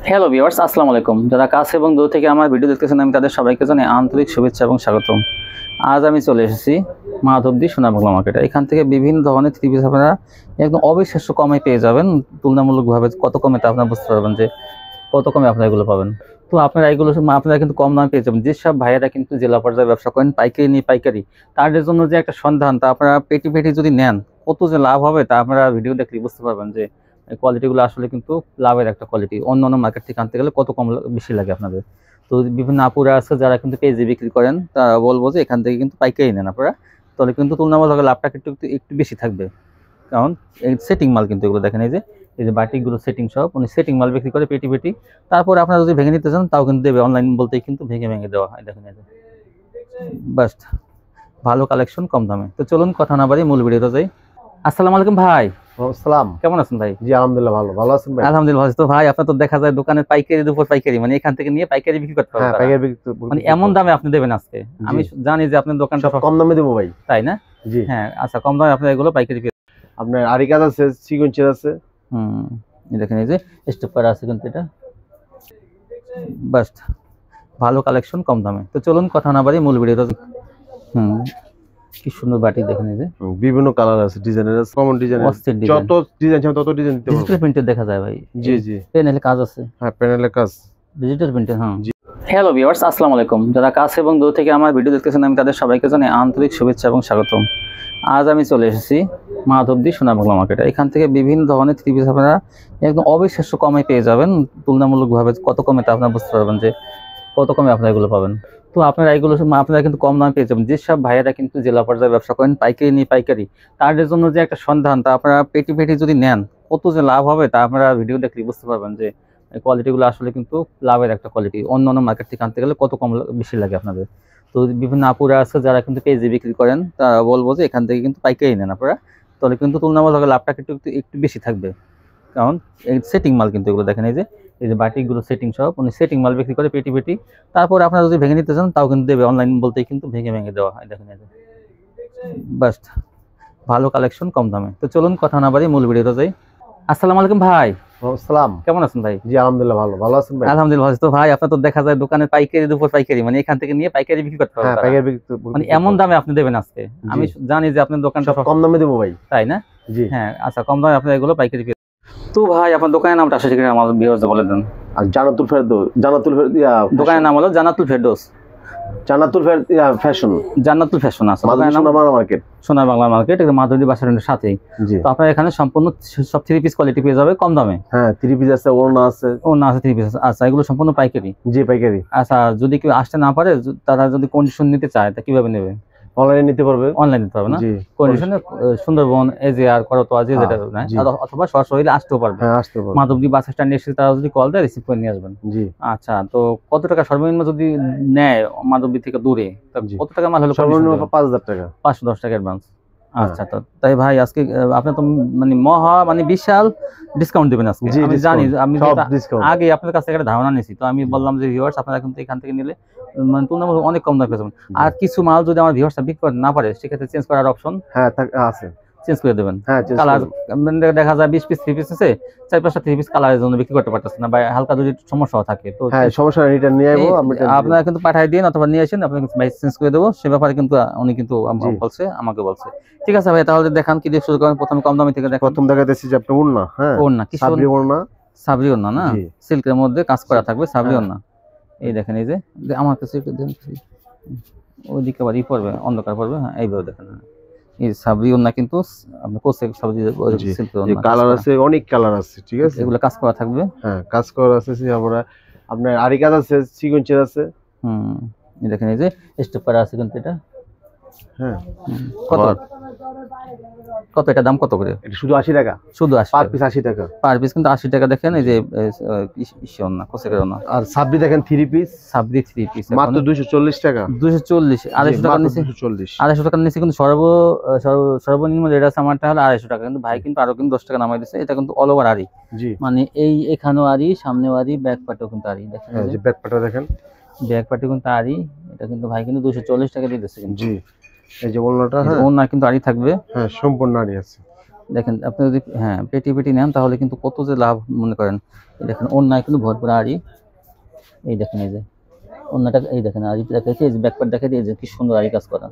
Hello viewers, আসসালামু আলাইকুম। যারা কাছে এবং দূর থেকে আমার ভিডিও দেখতেছেন আমি তাদের সবাইকে জানাই আন্তরিক শুভেচ্ছা এবং স্বাগতম। আজ আমি চলে এসেছি মাধবদী সোনা বাংলা মার্কেটে। এখান থেকে বিভিন্ন ধরনের থ্রি পিস আপনারা একদম অবিশ্বাস্য কমে পেয়ে যাবেন। তুলনামূলকভাবে কত কমে তা আপনারা বুঝতে পারবেন যে কত কমে আপনারা এগুলো পাবেন। তো আপনারা এগুলো আপনারা কিন্তু কম দামে পেয়ে যাবেন। যেসব ভাইয়েরা কিন্তু জেলা পর্যায়ে ব্যবসা করেন পাইকারি নিয়ে পাইকারি, তাদের জন্য যে একটা সন্ধান, তা আপনারা পেটি পেটি যদি নেন কত যে লাভ হবে তা আপনারা ভিডিও দেখলে বুঝতে পারবেন যে এই কোয়ালিটিগুলো আসলে কিন্তু লাভের একটা কোয়ালিটি। অন্য মার্কেট থেকে আনতে গেলে কত কম বেশি লাগে আপনাদের। তো বিভিন্ন আপুরা আছে যারা কিন্তু কেজি বিক্রি করেন, তারা বলবো যে এখান থেকে কিন্তু পাইকারি নেন আপনারা, তাহলে কিন্তু তুলনামূলক লাভটা একটু একটু বেশি থাকবে। কারণ এই সেটিং মাল কিন্তু এগুলো দেখেন, এই যে বাটিকগুলো সেটিং সব উনি সেটিং মাল বিক্রি করে পেটি পেটি। তারপর আপনারা যদি ভেঙে নিতে চান তাও কিন্তু দেবে, অনলাইন বলতেই কিন্তু ভেঙে ভেঙে দেওয়া হয়। দেখেন এই যে বাস, ভালো কালেকশন কম দামে। তো চলুন কথা না বাড়ি মূল ভিডিওতে যাই। আসসালামু আলাইকুম ভাই। আসসালাম। কেমন আছেন ভাই? জি আলহামদুলিল্লাহ ভালো আছেন ভাই? আলহামদুলিল্লাহ ভালো। তো ভাই আপনার তো দেখা যায় দোকানের পাইকারির উপর পাইকারি, মানে এখান থেকে নিয়ে পাইকারি বিক্রি করতে পারবেন। হ্যাঁ, পাইকারি বিক্রি মানে এমন দামে আপনি দেবেন আজকে। আমি জানি যে আপনার দোকানটা সব কম দামে দেবো ভাই। তাই না? জি হ্যাঁ, আচ্ছা, কম দামে আপনার এগুলো পাইকারি পেয়ে। আপনার আরি কাজ আছে, সিকোয়েন্সের আছে। এই দেখেন এই যে স্টেপ করা আছে কিন্তু এটা বাস, ভালো কালেকশন কম দামে। তো চলুন কথা না বাড়ি মূল ভিডিওটা। কি সুন্দর বাটি দেখেন, এই যে বিভিন্ন কালার আছে, ডিজাইনের আছে, কমন ডিজাইন, যত ডিজাইন চাই তত ডিজাইন দিতে পারবো। ডিজিটাল প্রিন্টের দেখা যায় ভাই। জি প্যানেলে কাজ আছে। হ্যাঁ, প্যানেলের কাজ ডিজিটাল প্রিন্টের। হ্যাঁ জি। হ্যালো ভিউয়ার্স, আসসালামু আলাইকুম। যারা কাছে এবং দূর থেকে আমার ভিডিও দেখতেছেন আমি তাদের সবাইকে জানাই আন্তরিক শুভেচ্ছা এবং স্বাগতম। আজ আমি চলে এসেছি মাধবদী সোনা বাংলা মার্কেটে। এখান থেকে বিভিন্ন ধরনের থ্রি পিস আপনারা একদম অবিশ্বাস্য কমে পেয়ে যাবেন। তুলনামূলকভাবে কত কমে তা আপনারা বুঝতে পারবেন যে কত কমে আপনারা এগুলো পাবেন। তো আপনারা এগুলো আপনারা কিন্তু কম দামে পেয়ে যাবেন। যেসব ভাইয়েরা কিন্তু জেলা পর্যায়ে ব্যবসা করেন পাইকারি নিয়ে পাইকারি, তাদের জন্য যে একটা সন্ধান, তা আপনারা পেটি পেটি যদি নেন কত যে লাভ হবে তা আপনারা ভিডিও দেখলে বুঝতে পারবেন যে এই কোয়ালিটিগুলো আসলে কিন্তু লাভের একটা কোয়ালিটি। অন্য মার্কেট থেকে আনতে গেলে কত কম বেশি লাগে আপনাদের। তো বিভিন্ন আপুরা আছে যারা কিন্তু কেজি বিক্রি করেন, তারা বলবো যে এখান থেকে কিন্তু পাইকারি নেন আপনারা, তাহলে কিন্তু তুলনামূলক লাভটা একটু একটু বেশি থাকবে। কারণ এই সেটিং মাল কিন্তু এগুলো দেখেন, এই যে বাটিকগুলো সেটিং সব উনি সেটিং মাল বিক্রি করে পেটি পেটি। তারপর আপনারা যদি ভেঙে নিতে চান তাও কিন্তু দেবে, অনলাইন বলতেই কিন্তু ভেঙে ভেঙে দেওয়া হয়। দেখেন এই যে বাস, ভালো কালেকশন কম দামে। তো চলুন কথা না বাড়ি মূল ভিডিওতে যাই। আসসালামু আলাইকুম ভাই। আসসালাম। কেমন আছেন ভাই? জি আলহামদুলিল্লাহ ভালো আছেন ভাই? আলহামদুলিল্লাহ ভালো। তো ভাই আপনার তো দেখা যায় দোকানের পাইকারির উপর পাইকারি, মানে এখান থেকে নিয়ে পাইকারি বিক্রি করতে পারবেন। হ্যাঁ, পাইকারি বিক্রি, মানে এমন দামে আপনি দেবেন আজকে। আমি জানি যে আপনার দোকানটা সব কম দামে দেবো ভাই। তাই না? জি হ্যাঁ, আচ্ছা, কম দামে আপনার এগুলো পাইকারি পেয়ে। তো ভাই আপনার দোকানের নামটা আসলে কিনা আমাদের ভিউয়ার্সদের বলে দেন। আর জান্নাতুল ফেরদৌস, দোকানের নাম হলো জান্নাতুল ফেরদৌস ফ্যাশন। জান্নাতুল ফ্যাশন আছে দোকানের নাম সোনা বাংলা মার্কেট। সোনা বাংলা মার্কেট, মাধবদী বাস স্ট্যান্ডের সাথেই। তো আপনার এখানে সম্পূর্ণ সব থ্রি পিস কোয়ালিটি পেয়ে যাবে কম দামে। হ্যাঁ, থ্রি পিস আছে, ওড়না আছে। ওড়না আছে, থ্রি পিস আছে। আচ্ছা, এগুলো সম্পূর্ণ পাইকারি? জি পাইকারি। আচ্ছা, যদি কেউ আসতে না পারে, তারা যদি কন্ডিশন নিতে চায় তা কিভাবে নেবে? অনলাইনে নিতে পারবে। অনলাইন নিতে পারবে না? কন্ডিশনে সুন্দরবন, এজিআর, করতোয়া, যে যেটা নেয়, অথবা সরাসরি আসতেও পারবে। হ্যাঁ, আসতে পারবে। মাধবদী বাস স্ট্যান্ডে এসে তারা যদি কল দেয় রিসিভ করে নিয়ে আসবেন। জি। আচ্ছা, তো কত টাকা সর্বনিম্ন যদি নেয় মাধবদী থেকে দূরে, কত টাকা মাল হলো? সর্বনিম্ন 5000 টাকা, 510 টাকা অ্যাডভান্স। আচ্ছা, তো তাই ভাই আজকে আপনি তো মানে বিশাল ডিসকাউন্ট দিবেন আজকে। আমি জানি, আমি আগে আপনার কাছ থেকে একটা ধারণা নিয়েছি, তো আমি বললাম যে ভিউয়ার্স আপনারা কিন্তু এখান থেকে নিলে মানে তুলনামূলক অনেক কম দামে পেয়ে যাবেন। আর কিছু মাল যদি আমার ভিউয়ার্সটা বিক্রি করতে না পারে সেক্ষেত্রে চেঞ্জ করার অপশন আছে, চেঞ্জ করে দেবেন। হ্যাঁ, কালার দেখা যায় 20 পিস 3 পিস আছে, 4-5টা 3 পিস কালারের জন্য বিক্রি করতে পারতেছে না, বা হালকা যদি সমস্যা থাকে তো হ্যাঁ, সমস্যা রিটার্ন নিয়ে আইবো। আপনারা কিন্তু পাঠিয়ে দিন অথবা নিয়ে আসেন, আপনাকে ভাই চেঞ্জ করে দেবো। সে ব্যাপারে কিন্তু উনি কিন্তু বলছে, আমাকে বলছে। ঠিক আছে ভাই, তাহলে দেখান কি দিয়ে শুরু করেন? প্রথমে কম দামি থেকে দেখেন। প্রথম দেখাতেছি যে আপনি ওড়না। হ্যাঁ, ওড়না কি সাবরি ওড়না, সাবরি ওড়না না, সিল্কের মধ্যে কাজ করা থাকবে, সাবরি ওড়না। এই দেখেন, এই যে আমার কাছে একটু দেন, ওইদিকে আবার পড়বে, অন্ধকার পড়বে। হ্যাঁ, এইভাবে দেখেন, এই সাবরি ওড়না কিন্তু আপনি কোসে সাবরি সিল্কের ওড়না। কালার আছে, অনেক কালার আছে। ঠিক আছে, এগুলো কাজ করা থাকবে। হ্যাঁ, কাজ করা আছে। আমরা আপনার আরি কাজ আছে, সিকোয়েন্সের আছে। এই দেখেন, এই যে স্টেপ করা আছে কিন্তু এটা। হ্যাঁ, কত এটা দাম কত করে? এটা শুধু 80 টাকা। শুধু 80 পার পিস 80 টাকা। পার পিস কিন্তু 80 টাকা। দেখেন এই যে ওড়না, কোসের ওড়না। আর সাবরি দেখেন, 3 পিস। সাবরি 3 পিস মাত্র 240 টাকা। 240, 250 টাকার নিচে। 250 টাকার নিচে কিন্তু সর্বনিম্ন রেট আছে আমারটা হলো 250 টাকা। কিন্তু ভাই কিন্তু আরো কিন্তু 10 টাকা নামাই দিয়েছে। এটা কিন্তু অল ওভার আরি। জি, মানে এখানেও আরি, সামনেও আরি, ব্যাক পার্টেও কিন্তু আরি। দেখেন এই যে ব্যাক পার্টটা দেখেন, ব্যাক পার্টে কিন্তু আরি। এটা কিন্তু ভাই কিন্তু 240 টাকা দিয়ে দিয়েছে কিন্তু। জি, এই যে ওড়নাটা, হ্যাঁ ওড়না কিন্তু আরি থাকবে। হ্যাঁ, সম্পূর্ণ আরি আছে। দেখেন আপনি যদি হ্যাঁ পেটি পেটি নেন তাহলে কিন্তু কত যে লাভ মনে করেন। এই দেখেন অন্যায় কিন্তু ভরপুর আড়ি, এই দেখেন এই যে অন্যটা, এই দেখেন আড়ি দেখেছি, এই যে ব্যাকপার্ট দেখে এই যে কি সুন্দর আড়ি কাজ করা,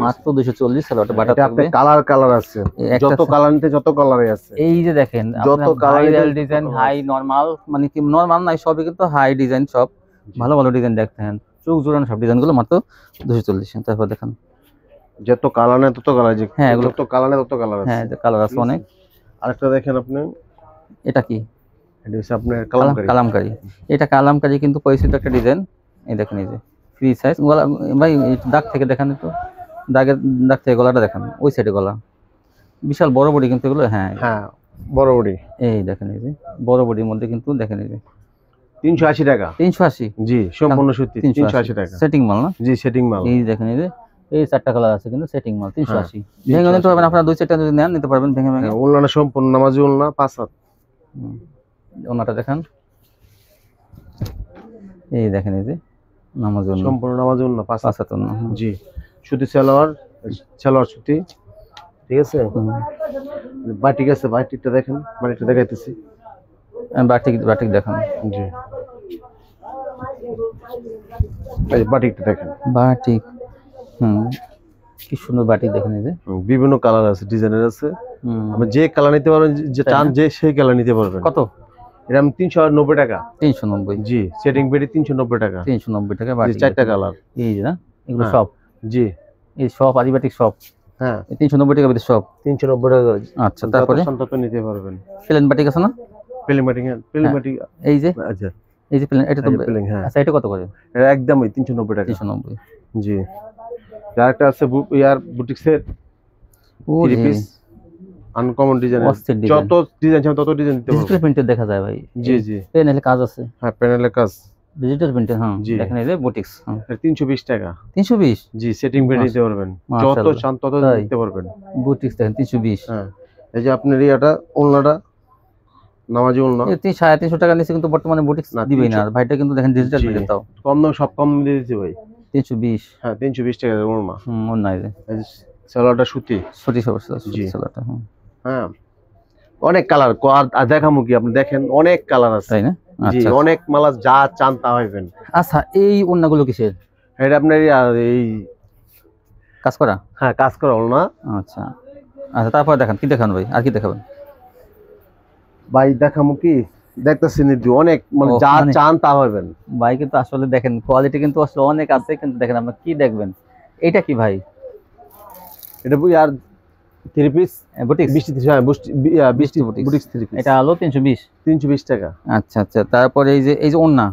মাত্র 240 সালোয়ারটা বাটা থাকবে। কালার আছে, যত কালার নিতে যত কালারে আছে। এই যে দেখেন যত ভাইরাল ডিজাইন, হাই নরমাল, মানে কি নরমাল নাই সবই কিন্তু হাই ডিজাইন, সব ভালো ভালো ডিজাইন দেখতেন, চোখ জোড়ানো সব ডিজাইনগুলো মাত্র 240। তারপর দেখেন যত কালার নেই তত কালার, যে হ্যাঁ এগুলো যত কালার নেই তত কালার আছে। হ্যাঁ কালার আছে অনেক। আরেকটা দেখেন আপনি, এটা কি? এটা হচ্ছে আপনার কালামকারী। কালামকারী, এটা কালামকারী কিন্তু পরিচিত একটা ডিজাইন। এই দেখেন এই যে ফ্রি সাইজ গলা, ভাই দাগ থেকে দেখেন একটু, দাগ থেকে গলাটা দেখেন, ওই সাইডে গলা বিশাল বড় বডি কিন্তু এগুলো। হ্যাঁ হ্যাঁ বড় বডি, এই দেখেন এই যে বড় বডির মধ্যে কিন্তু দেখেন এই যে 380 টাকা। 380? জি সম্পূর্ণ সুতি, 380 টাকা সেটিং মাল না? জি সেটিং মাল। এই দেখেন এই যে এই 4টা কালার আছে কিন্তু সেটিং মাল 380। ভেঙে নিতে পারবেন আপনারা, 2-4টা যদি নেন নিতে পারবেন ভেঙে ভেঙে। ওলনা সম্পূর্ণ নামাজি ওলনা, 5 হাত। ওনাটা দেখেন, এই দেখেন এই যে নামাজি ওলনা, সম্পূর্ণ নামাজি ওলনা, 5 হাত ওলনা। জি সুতি সালোয়ার, সালোয়ার সুতি, ঠিক আছে। বাটিক আছে, বাটিকটা দেখেন, বাটিকটা দেখাইতেছি। বাটিক, বাটিক দেখেন। জি এই বাটিকটা দেখেন, বাটিক, কি সুন্দর বাটিক দেখেন এই যে বিভিন্ন কালার আছে, ডিজাইনের আছে। আপনি যে কালার নিতে পারবেন, যে চান যে সেই কালার নিতে পারবেন। কত? এটা 390 টাকা। 390? জি সেটিং বেডি 390 টাকা। 390 টাকা বাটিক, 4টা কালার। এই যে না এগুলো সব? জি এই সব আদিবাটিক সব? হ্যাঁ 390 টাকা ভিতরে সব? 390 টাকা। আচ্ছা তারপরে সন্তত নিতে পারবেন। প্লেন বাটিক আছে না? প্লেন বাটিক, প্লেন বাটিক এই যে, আচ্ছা এই যে প্লেন, এটা তো প্লেন। হ্যাঁ আচ্ছা এটা কত করে? এটা একদমই 390 টাকা। 390? জি আরেকটা আছে ইয়ার বুটিক্সের 3 পিস, আনকমন ডিজাইন, যত ডিজাইন চান তত ডিজাইন দিতে পারবেন। ডিজিটাল প্রিন্টের দেখা যায় ভাই? জি জি প্যানেলে কাজ আছে? হ্যাঁ প্যানেলের কাজ, ডিজিটাল প্রিন্টের। হ্যাঁ দেখেন এই যে বুটিক্স, 320 টাকা। 320? জি সেটিং বেড নিতে পারবেন, যত চান তত দিতে পারবেন। বুটিক্স দেখেন 320। হ্যাঁ এই যে আপনার ইয়াটা ওলনাটা নামাজি ওলনা, 350 টাকা নিচে কিন্তু বর্তমানে বুটিক্স দিবেই না ভাইটা, কিন্তু দেখেন ডিজিটাল প্রিন্টের তাও কম দাম, সব কম দিয়ে দিতে ভাই। 320? হ্যাঁ 320 টাকা ওলনা। ওলনা এই যে সালোয়ারটা সুতি, সুতি সালোয়ারটা। হ্যাঁ অনেক কালার, আর দেখামু কি আপনি দেখেন, অনেক কালার আছে, তাই না? জি অনেক মালা, যা চান তা পাবেন। আচ্ছা এই ওলনাগুলো কিসের? এটা আপনার এই কাজ করা? হ্যাঁ কাজ করা ওলনা। আচ্ছা আচ্ছা তারপর দেখান, কি দেখান ভাই, আর কি দেখাবেন ভাই? দেখামু কি, দেখতেছেন অনেক, মানে যা চান তা পাবেন ভাই। কিন্তু আসলে দেখেন কোয়ালিটি কিন্তু আসলে অনেক আছে, কিন্তু দেখেন আপনারা কি দেখবেন। এটা কি ভাই? এটা আর 3 পিস বুটিক্স? 20 boutiques 3 piece. এটা হলো 320 টাকা। আচ্ছা আচ্ছা তারপরে এই যে ওন্না,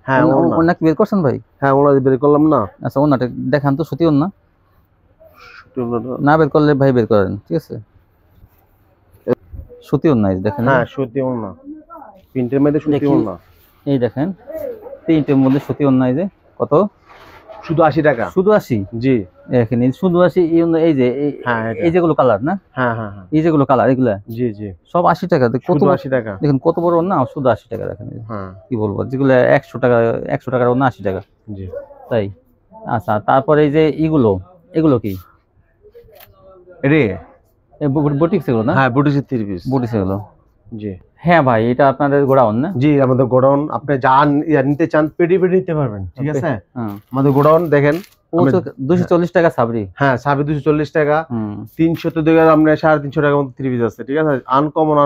হ্যাঁ ওন্না কি বের করছেন ভাই? হ্যাঁ ওন্না বের করলাম না। আচ্ছা ওন্নাটা দেখান তো, সুতি ওন্না না বের করলে ভাই বের করেন, ঠিক আছে। সুতি ওন্না দেখেন, হ্যাঁ সুতি ওন্না, প্রিন্টের মধ্যে সুতি ওন্না। এই দেখেন প্রিন্টের মধ্যে সুতি ওন্না, এই যে কত? শুধু 80 টাকা। শুধু 80? জি দেখেন শুধু 80। এই যে এই যেগুলো কালার না? হ্যাঁ হ্যাঁ এই যেগুলো কালার এগুলা, জি জি সব 80 টাকা। কত 80 টাকা দেখেন, কত বড় ওন্না, শুধু 80 টাকা। দেখেন হ্যাঁ কি বলবো, যেগুলো 100 টাকা, 100 টাকার ওন্না 80 টাকা। জি তাই? আচ্ছা তারপরে এই যে এগুলো কি? বুটিক্স এগুলো না? হ্যাঁ বুটিক্স 3 পিস, বুটিক্স এগুলো। জি হ্যাঁ ভাই এটা আপনাদের গোডাউন না? জি আমাদের গোডাউন। আপনি যা নিতে চান পেডি নিতে পারবেন, ঠিক আছে। আমাদের গোডাউন দেখেন, 240 টাকা সাবরি। হ্যাঁ সাবরি 240 টাকা। 300 তো দেখে আপনি 350 টাকার মতো 3 পিস আছে, ঠিক আছে। আনকমন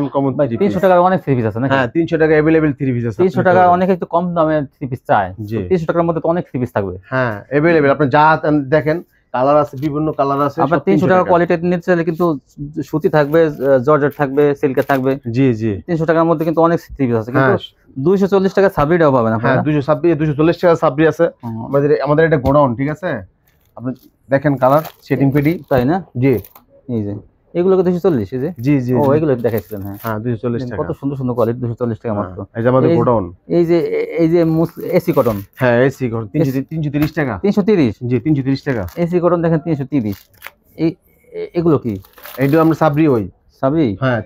300 টাকার অনেক 3 পিস আছে না? হ্যাঁ 300 টাকা अवेलेबल 3 পিস আছে। 300 টাকা অনেকে একটু কম দামে 3 পিস চায়, 300 টাকার মধ্যে তো অনেক 3 পিস থাকবে। হ্যাঁ अवेलेबल, আপনি যা দেখেন, কালার আছে, বিভিন্ন কালার আছে। আপনার 300 টাকা কোয়ালিটি নিতে চাইলে কিন্তু সুতি থাকবে, জর্জেট থাকবে, সিল্কে থাকবে। জি জি 300 টাকার মধ্যে কিন্তু অনেক 3 পিস আছে, কিন্তু 240 টাকা সাবরিটাও পাবেন আপনারা। হ্যাঁ 240 টাকা সাবরি আছে আমাদের এটা গোডাউন, ঠিক আছে। আপনি দেখেন কালার সেটিং পেডি, তাই না? জি এই যে এগুলোকে 240, এই যে জি জি ও এগুলো দেখাইছিলেন। হ্যাঁ 240 টাকা, কত সুন্দর সুন্দর কোয়ালিটি, 240 টাকা মাত্র। এই যে আমাদের গোডাউন। এই যে এসি কটন, হ্যাঁ এসি কটন 330 টাকা। 330? জি 330 টাকা এসি কটন দেখেন 330। এগুলো কি? এইটা আমরা সাবরি, ওই সাবরি। হ্যাঁ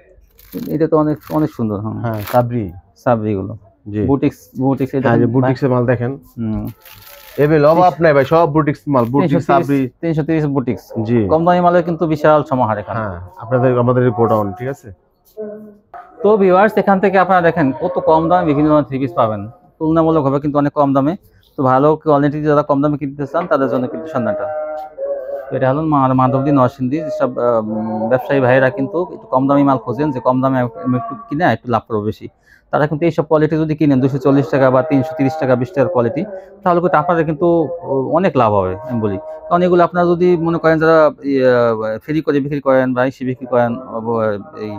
এটা তো অনেক অনেক সুন্দর। হ্যাঁ সাবরি গুলো। জি বুটিক্স হ্যাঁ যে বুটিক্সের মাল দেখেন। এভেল অভাব নাই ভাই, সব বুটিক্স মাল, বুটিক্স সাবরি 330 বুটিক্স। জি, কম দামি মালের কিন্তু বিশাল সমাহার এখানে। হ্যাঁ আমাদের গোডাউন, ঠিক আছে। তো ভিউয়ার্স, এখান থেকে আপনারা দেখেন কত কম দামে বিভিন্ন ধরনের থ্রি পিস পাবেন, তুলনামূলকভাবে কিন্তু অনেক কম দামে। তো ভালো কোয়ালিটি যারা কম দামে কিনতে চান তাদের জন্য কিন্তু সন্ধানটা। তো এটা হলো মাধবদী নরসিংদী যেসব ব্যবসায়ী ভাইয়েরা কিন্তু একটু কম দামি মাল খোঁজেন, যে কম দামে একটু কিনে একটু লাভ করবো বেশি, তারা কিন্তু এইসব কোয়ালিটি যদি কিনেন 240 টাকা বা 330 টাকা 20 টাকার কোয়ালিটি, তাহলে কিন্তু আপনাদের কিন্তু অনেক লাভ হবে আমি বলি। কারণ এগুলো আপনারা যদি মনে করেন যারা ফ্রি করে বিক্রি করেন বা ইসি বিক্রি করেন, এই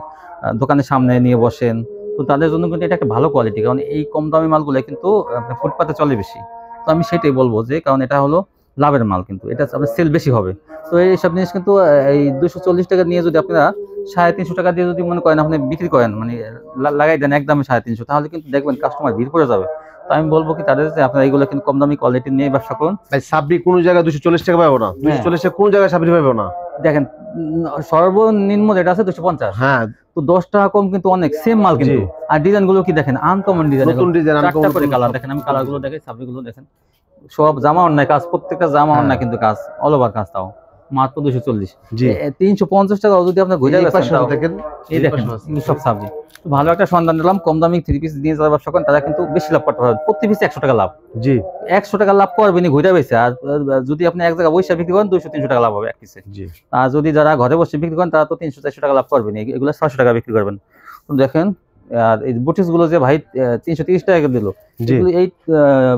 দোকানের সামনে নিয়ে বসেন, তো তাদের জন্য কিন্তু এটা একটা ভালো কোয়ালিটি। কারণ এই কম দামি মালগুলো কিন্তু আপনার ফুটপাতে চলে বেশি। তো আমি সেটাই বলবো যে কারণ এটা হলো লাভের মাল, কিন্তু এটা আপনার সেল বেশি হবে। তো এইসব জিনিস কিন্তু এই 240 টাকা নিয়ে যদি আপনারা 350 টাকা দিয়ে যদি মনে করেন আপনি বিক্রি করেন, মানে লাগাই দেন একদমে 350, তাহলে কিন্তু দেখবেন কাস্টমার ভিড় পড়ে যাবে। তো আমি বলবো কি তাদের যে আপনারা এইগুলো কিন্তু কম দামি কোয়ালিটি নিয়ে ব্যবসা করুন। ভাই সাবরি কোন জায়গায় 240 টাকা পাবো না, 240 টাকা কোন জায়গায় সাবরি পাবো না। দেখেন সর্বনিম্ন রেট আছে 250। হ্যাঁ, তো 10 টাকা কম কিন্তু অনেক, সেম মাল কিন্তু। আর ডিজাইন গুলো কি দেখেন, আনকমন ডিজাইন, নতুন ডিজাইন, চারটা করে কালার দেখেন। আমি কালার গুলো দেখে, সাবরি গুলো দেখেন, সব জামা অন্যায় কাজ, প্রত্যেকটা জামা অন্যায় কিন্তু কাজ, অল ওভার কাজ, তাও মাত্র 240। 350 টাকা যদি আপনার ঘুরে দেখেন, এই দেখেন সব সাবজি। ভালো একটা সন্ধান দিলাম, কম দামি থ্রি পিস নিয়ে যারা ব্যবসা করেন তারা কিন্তু বেশি লাভ করতে পারবে। প্রতি পিস 100 টাকা লাভ। জি, 100 টাকা লাভ করবেন ঘুরে বেশি। আর যদি আপনি এক জায়গায় বসে বিক্রি করেন 200-300 টাকা লাভ হবে এক পিসে। আর যদি যারা ঘরে বসে বিক্রি করেন তারা তো 300-400 টাকা লাভ করবেন, এগুলো 600 টাকা বিক্রি করবেন। দেখেন, আর এই বুটিক্স গুলো যে ভাই 330 টাকা দিল, এই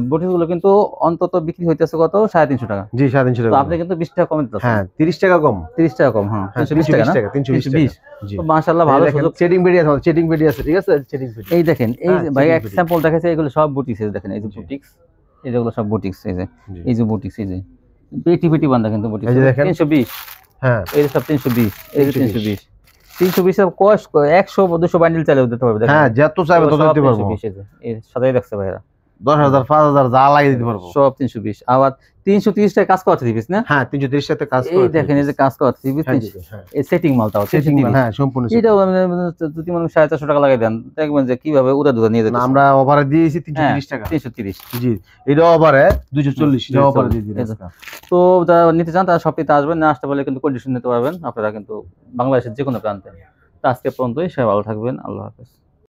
বুটিক্স গুলো কিন্তু অন্তত বিক্রি হইতেছে কত, 350 টাকা। জি, 350 টাকা। আপনি কিন্তু 20 টাকা কম দিতেছেন। হ্যাঁ, 30 টাকা কম, 30 টাকা কম। হ্যাঁ, 320 টাকা না, 320। তো মাশাআল্লাহ ভালো সুযোগ। চেডিং বেডি আছে, চেডিং বেডি আছে, ঠিক আছে। চেডিং বেডি এই দেখেন, এই ভাই এক স্যাম্পল দেখাইছে, এগুলো সব বুটিক্স। দেখেন এই যে বুটিক্স, এই যেগুলো সব বুটিক্স, এই যে বুটিক্স, এই যে পেটি পেটি বান্ধা কিন্তু বুটিক্স 320। হ্যাঁ, এই সব 320, এই যে 320 কস 100-200 বান্ডিল চাইলে দিতে পারবে। হ্যাঁ, যত চাইবে তত দিতে পারবো। এই সাদাই রাখছে ভাইরা, 10,000 5,000 যা লাগিয়ে দিতে পারবো, সব 320। আবার 330 টাকা কাজ করা থ্রি পিস না। হ্যাঁ, 330 টাকা কাজ করা। এই দেখেন, এই যে কাজ করা থ্রি পিস, এই সেটিং মালটাও সেটিং মাল। হ্যাঁ, সম্পূর্ণ। এটা যদি মনে 450 টাকা লাগাই দেন, দেখবেন যে কিভাবে উড়া দুরা নিয়ে যেতে। আমরা ওভারে দিয়েছি 330 টাকা। 330। জি, এটা ওভারে 240 এটা ওভারে দিয়ে দিয়েছি। তো যারা নিতে চান তারা শপে আসবেন, না আসতে পারলে কিন্তু কন্ডিশন নিতে পারবেন আপনারা কিন্তু বাংলাদেশের যে কোনো প্রান্তে। তো আজকে পর্যন্তই, সবাই ভালো থাকবেন, আল্লাহ হাফেজ।